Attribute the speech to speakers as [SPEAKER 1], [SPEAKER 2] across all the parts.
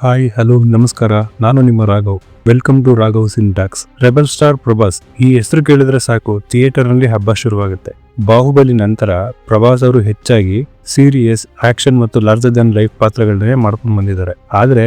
[SPEAKER 1] Hi hello ನಮಸ್ಕಾರ. ನಾನು ನಿಮ್ಮ Raghav. Welcome to Raghav syntax. Rebel star Prabhas ಈ ಹೆಸರು ಕೇಳಿದ್ರೆ ಸಾಕು ಥಿಯೇಟರ್ ನಲ್ಲಿ ಹಬ್ಬ ಶುರುವಾಗುತ್ತೆ. ಬಾಹುಬಲಿ ನಂತರ ಪ್ರಭಾಸ್ ಅವರು ಹೆಚ್ಚಾಗಿ ಸೀರಿಯಸ್ ಆಕ್ಷನ್ ಮತ್ತು ಲಾರ್ಜರ್ ದನ್ ಲೈಫ್ ಪಾತ್ರಗಳನ್ನೇ ಮಾಡ್ಕೊಂಡು ಬಂದಿದ್ದಾರೆ. ಆದ್ರೆ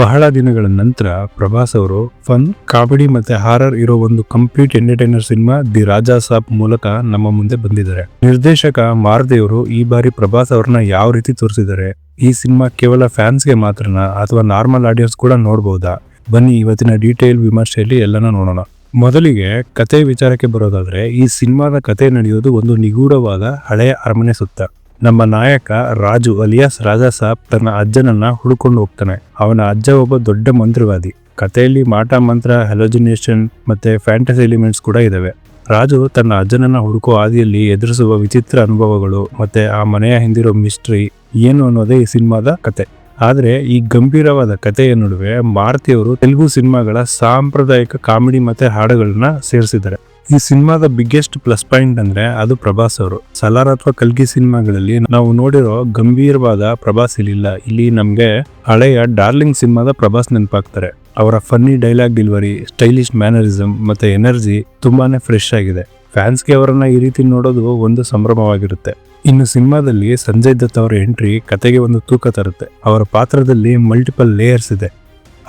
[SPEAKER 1] ಬಹಳ ದಿನಗಳ ನಂತರ ಪ್ರಭಾಸ್ ಅವರು ಫನ್, ಕಾಮಿಡಿ ಮತ್ತೆ ಹಾರರ್ ಇರೋ ಒಂದು complete entertainer cinema the Raja Saab ಮೂಲಕ ನಮ್ಮ ಮುಂದೆ ಬಂದಿದ್ದಾರೆ. ನಿರ್ದೇಶಕ ಮಾರುತಿ ಅವರು ಈ ಬಾರಿ ಪ್ರಭಾಸ್ ಅವ್ರನ್ನ ಯಾವ ರೀತಿ ತೋರಿಸಿದ್ದಾರೆ, ಈ ಸಿನಿಮಾ ಕೇವಲ ಫ್ಯಾನ್ಸ್ಗೆ ಮಾತ್ರನಾ ಅಥವಾ ನಾರ್ಮಲ್ ಆಡಿಯನ್ಸ್ ಕೂಡ ನೋಡಬಹುದಾ? ಬನ್ನಿ ಇವತ್ತಿನ ಡೀಟೇಲ್ ವಿಮರ್ಶೆಯಲ್ಲಿ ಎಲ್ಲಾನ ನೋಡೋಣ. ಮೊದಲಿಗೆ ಕತೆ ವಿಚಾರಕ್ಕೆ ಬರೋದಾದ್ರೆ, ಈ ಸಿನಿಮಾದ ಕತೆ ನಡೆಯೋದು ಒಂದು ನಿಗೂಢವಾದ ಹಳೆಯ ಅರಮನೆ ಸುತ್ತ. ನಮ್ಮ ನಾಯಕ ರಾಜು ಅಲಿಯಾಸ್ ರಾಜಾ ಸಾಬ್ ತನ್ನ ಅಜ್ಜನನ್ನ ಹುಡುಕೊಂಡು ಹೋಗ್ತಾನೆ. ಅವನ ಅಜ್ಜ ಒಬ್ಬ ದೊಡ್ಡ ಮಂತ್ರವಾದಿ. ಕಥೆಯಲ್ಲಿ ಮಾಟ ಮಂತ್ರ, ಹೆಲೋಜಿನೇಷನ್ ಮತ್ತೆ ಫ್ಯಾಂಟಸಿ ಎಲಿಮೆಂಟ್ಸ್ ಕೂಡ ಇದಾವೆ. ರಾಜು ತನ್ನ ಅಜ್ಜನನ್ನ ಹುಡುಕೋ ಹಾದಿಯಲ್ಲಿ ಎದುರಿಸುವ ವಿಚಿತ್ರ ಅನುಭವಗಳು ಮತ್ತೆ ಆ ಮನೆಯ ಹಿಂದಿರೋ ಮಿಸ್ಟ್ರಿ ಏನು ಅನ್ನೋದೇ ಈ ಸಿನಿಮಾದ ಕತೆ. ಆದ್ರೆ ಈ ಗಂಭೀರವಾದ ಕಥೆಯ ನಡುವೆ ಮಾರುತಿಯವರು ತೆಲುಗು ಸಿನಿಮಾಗಳ ಸಾಂಪ್ರದಾಯಿಕ ಕಾಮಿಡಿ ಮತ್ತೆ ಹಾಡುಗಳನ್ನ ಸೇರಿಸಿದ್ದಾರೆ. ಈ ಸಿನಿಮಾದ ಬಿಗ್ಗೆಸ್ಟ್ ಪ್ಲಸ್ ಪಾಯಿಂಟ್ ಅಂದ್ರೆ ಅದು ಪ್ರಭಾಸ್ ಅವರು. ಸಲಾರ್ ಅಥವಾ ಕಲ್ಗಿ ಸಿನಿಮಾಗಳಲ್ಲಿ ನಾವು ನೋಡಿರೋ ಗಂಭೀರವಾದ ಪ್ರಭಾಸ್ ಇಲ್ಲಿಲ್ಲ. ಇಲ್ಲಿ ನಮ್ಗೆ ಹಳೆಯ ಡಾರ್ಲಿಂಗ್ ಸಿನಿಮಾದ ಪ್ರಭಾಸ್ ನೆನಪಾಗ್ತಾರೆ. ಅವರ funny dialogue delivery, stylish mannerism ಮತ್ತೆ ಎನರ್ಜಿ ತುಂಬಾನೇ ಫ್ರೆಶ್ ಆಗಿದೆ. ಫ್ಯಾನ್ಸ್ಗೆ ಅವರನ್ನ ಈ ರೀತಿ ನೋಡೋದು ಒಂದು ಸಂಭ್ರಮವಾಗಿರುತ್ತೆ. ಇನ್ನು ಸಿನಿಮಾದಲ್ಲಿ ಸಂಜಯ್ ದತ್ ಅವರ ಎಂಟ್ರಿ ಕತೆಗೆ ಒಂದು ತೂಕ ತರುತ್ತೆ. ಅವರ ಪಾತ್ರದಲ್ಲಿ ಮಲ್ಟಿಪಲ್ ಲೇಯರ್ಸ್ ಇದೆ.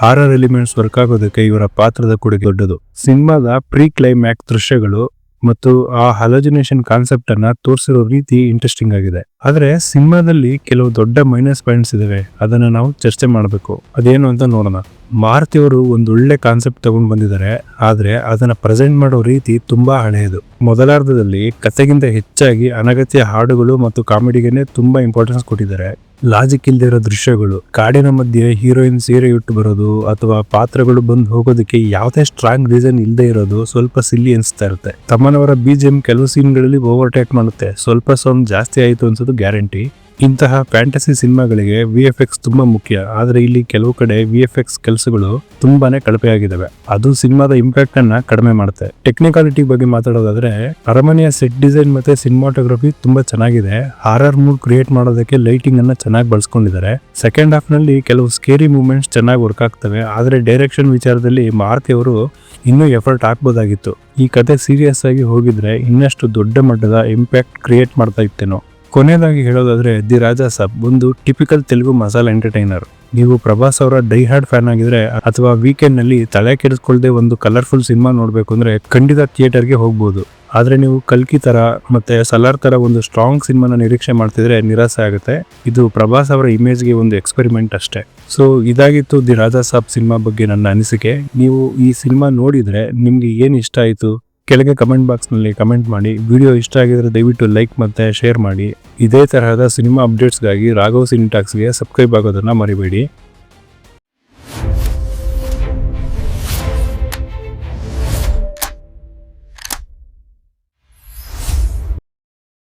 [SPEAKER 1] ಹಾರರ್ ಎಲಿಮೆಂಟ್ಸ್ ವರ್ಕ್ ಆಗೋದಕ್ಕೆ ಇವರ ಪಾತ್ರದ ಕೊಡುಗೆ ದೊಡ್ಡದು. ಸಿನಿಮಾದ ಪ್ರೀ ಕ್ಲೈಮ್ಯಾಕ್ಸ್ ದೃಶ್ಯಗಳು ಮತ್ತು ಆ ಹಲೋಜಿನೇಷನ್ ಕಾನ್ಸೆಪ್ಟ್ ಅನ್ನ ತೋರಿಸಿರೋ ರೀತಿ ಇಂಟ್ರೆಸ್ಟಿಂಗ್ ಆಗಿದೆ. ಆದ್ರೆ ಸಿನಿಮಾದಲ್ಲಿ ಕೆಲವು ದೊಡ್ಡ ಮೈನಸ್ ಪಾಯಿಂಟ್ಸ್ ಇದಾವೆ. ಅದನ್ನ ನಾವು ಚರ್ಚೆ ಮಾಡಬೇಕು. ಅದೇನು ಅಂತ ನೋಡೋಣ. ಮಾರುತಿ ಅವರು ಒಂದು ಒಳ್ಳೆ ಕಾನ್ಸೆಪ್ಟ್ ತಗೊಂಡು ಬಂದಿದ್ದಾರೆ, ಆದ್ರೆ ಅದನ್ನ ಪ್ರೆಸೆಂಟ್ ಮಾಡೋ ರೀತಿ ತುಂಬಾ ಹಳೆಯದು. ಮೊದಲಾರ್ಧದಲ್ಲಿ ಕತೆಗಿಂತ ಹೆಚ್ಚಾಗಿ ಅನಗತ್ಯ ಹಾಡುಗಳು ಮತ್ತು ಕಾಮಿಡಿಗೆನೆ ತುಂಬಾ ಇಂಪಾರ್ಟೆನ್ಸ್ ಕೊಟ್ಟಿದ್ದಾರೆ. ಲಾಜಿಕ್ ಇಲ್ದೇ ಇರೋ ದೃಶ್ಯಗಳು, ಕಾಡಿನ ಮಧ್ಯೆ ಹೀರೋಯಿನ್ ಸೀರೆ ಇಟ್ಟು ಬರೋದು ಅಥವಾ ಪಾತ್ರಗಳು ಬಂದು ಹೋಗೋದಕ್ಕೆ ಯಾವುದೇ ಸ್ಟ್ರಾಂಗ್ ರೀಸನ್ ಇಲ್ಲದೆ ಇರೋದು ಸ್ವಲ್ಪ ಸಿಲ್ಲಿ ಅನಿಸ್ತಾ ಇರುತ್ತೆ. ತಮ್ಮನವರ BGM ಕೆಲವು ಸೀನ್ಗಳಲ್ಲಿ ಓವರ್ಟೇಕ್ ಮಾಡುತ್ತೆ. ಸ್ವಲ್ಪ ಸೌಂಡ್ ಜಾಸ್ತಿ ಆಯಿತು ಅನ್ಸೋದು ಗ್ಯಾರಂಟಿ. ಇಂತಹ ಫ್ಯಾಂಟಸಿ ಸಿನಿಮಾಗಳಿಗೆ VFX ತುಂಬಾ ಮುಖ್ಯ. ಆದ್ರೆ ಇಲ್ಲಿ ಕೆಲವು ಕಡೆ VFX ಕೆಲಸಗಳು ತುಂಬಾನೇ ಕಳಪೆಯಾಗಿದ್ದಾವೆ. ಅದು ಸಿನಿಮಾದ ಇಂಪ್ಯಾಕ್ಟ್ ಅನ್ನ ಕಡಿಮೆ ಮಾಡುತ್ತೆ. ಟೆಕ್ನಿಕಾಲಿಟಿ ಬಗ್ಗೆ ಮಾತಾಡೋದಾದ್ರೆ, ಅರಮನೆಯ ಸೆಟ್ ಡಿಸೈನ್ ಮತ್ತೆ ಸಿನಿಮಾಟೋಗ್ರಫಿ ತುಂಬಾ ಚೆನ್ನಾಗಿದೆ. ಹಾರರ್ ಮೂಡ್ ಕ್ರಿಯೇಟ್ ಮಾಡೋದಕ್ಕೆ ಲೈಟಿಂಗ್ ಅನ್ನ ಚೆನ್ನಾಗಿ ಬಳಸ್ಕೊಂಡಿದ್ದಾರೆ. ಸೆಕೆಂಡ್ ಹಾಫ್ ನಲ್ಲಿ ಕೆಲವು ಸ್ಕೇರಿ ಮೂವ್ಮೆಂಟ್ಸ್ ಚೆನ್ನಾಗಿ ವರ್ಕ್ ಆಗ್ತವೆ. ಆದ್ರೆ ಡೈರೆಕ್ಷನ್ ವಿಚಾರದಲ್ಲಿ ಮಾರುತಿ ಅವರು ಇನ್ನೂ ಎಫರ್ಟ್ ಹಾಕ್ಬೋದಾಗಿತ್ತು. ಈ ಕತೆ ಸೀರಿಯಸ್ ಆಗಿ ಹೋಗಿದ್ರೆ ಇನ್ನಷ್ಟು ದೊಡ್ಡ ಮಟ್ಟದ ಇಂಪ್ಯಾಕ್ಟ್ ಕ್ರಿಯೇಟ್ ಮಾಡ್ತಾ ಇತ್ತೇನೋ. ಕೊನೆಯದಾಗಿ ಹೇಳೋದಾದ್ರೆ, ದಿ ರಾಜಾ ಸಾಬ್ ಒಂದು ಟಿಪಿಕಲ್ ತೆಲುಗು ಮಸಾಲ ಎಂಟರ್ಟೈನರ್. ನೀವು ಪ್ರಭಾಸ್ ಅವರ ಡೈ ಹಾರ್ಡ್ ಫ್ಯಾನ್ ಆಗಿದ್ರೆ ಅಥವಾ ವೀಕೆಂಡ್ ನಲ್ಲಿ ತಲೆ ಕೆಡಿಸ್ಕೊಳ್ದೆ ಒಂದು ಕಲರ್ಫುಲ್ ಸಿನಿಮಾ ನೋಡ್ಬೇಕು ಅಂದ್ರೆ ಖಂಡಿತ ಥಿಯೇಟರ್ಗೆ ಹೋಗ್ಬೋದು. ಆದ್ರೆ ನೀವು ಕಲ್ಕಿ ತರ ಮತ್ತೆ ಸಲಾರ್ ತರ ಒಂದು ಸ್ಟ್ರಾಂಗ್ ಸಿನಿಮಾನ ನಿರೀಕ್ಷೆ ಮಾಡ್ತಿದ್ರೆ ನಿರಾಸೆ ಆಗುತ್ತೆ. ಇದು ಪ್ರಭಾಸ್ ಅವರ ಇಮೇಜ್ಗೆ ಒಂದು ಎಕ್ಸ್ಪೆರಿಮೆಂಟ್ ಅಷ್ಟೇ. ಸೊ ಇದಾಗಿತ್ತು ದಿ ರಾಜಾ ಸಾಬ್ ಸಿನಿಮಾ ಬಗ್ಗೆ ನನ್ನ ಅನಿಸಿಕೆ. ನೀವು ಈ ಸಿನಿಮಾ ನೋಡಿದ್ರೆ ನಿಮ್ಗೆ ಏನ್ ಇಷ್ಟ ಆಯ್ತು ಕೆಳಗೆ ಕಮೆಂಟ್ ಬಾಕ್ಸ್ ನಲ್ಲಿ ಕಮೆಂಟ್ ಮಾಡಿ. ವಿಡಿಯೋ ಇಷ್ಟ ಆಗಿದ್ರೆ ದಯವಿಟ್ಟು ಲೈಕ್ ಮತ್ತೆ ಶೇರ್ ಮಾಡಿ. ಇದೇ ತರಹದ ಸಿನಿಮಾ ಅಪ್ಡೇಟ್ಸ್ಗಾಗಿ ರಾಘವ್ ಸಿನಿಟ್ಯಾಕ್ಸ್ಗೆ ಸಬ್ಸ್ಕ್ರೈಬ್ ಆಗೋದನ್ನ ಮರಿಬೇಡಿ.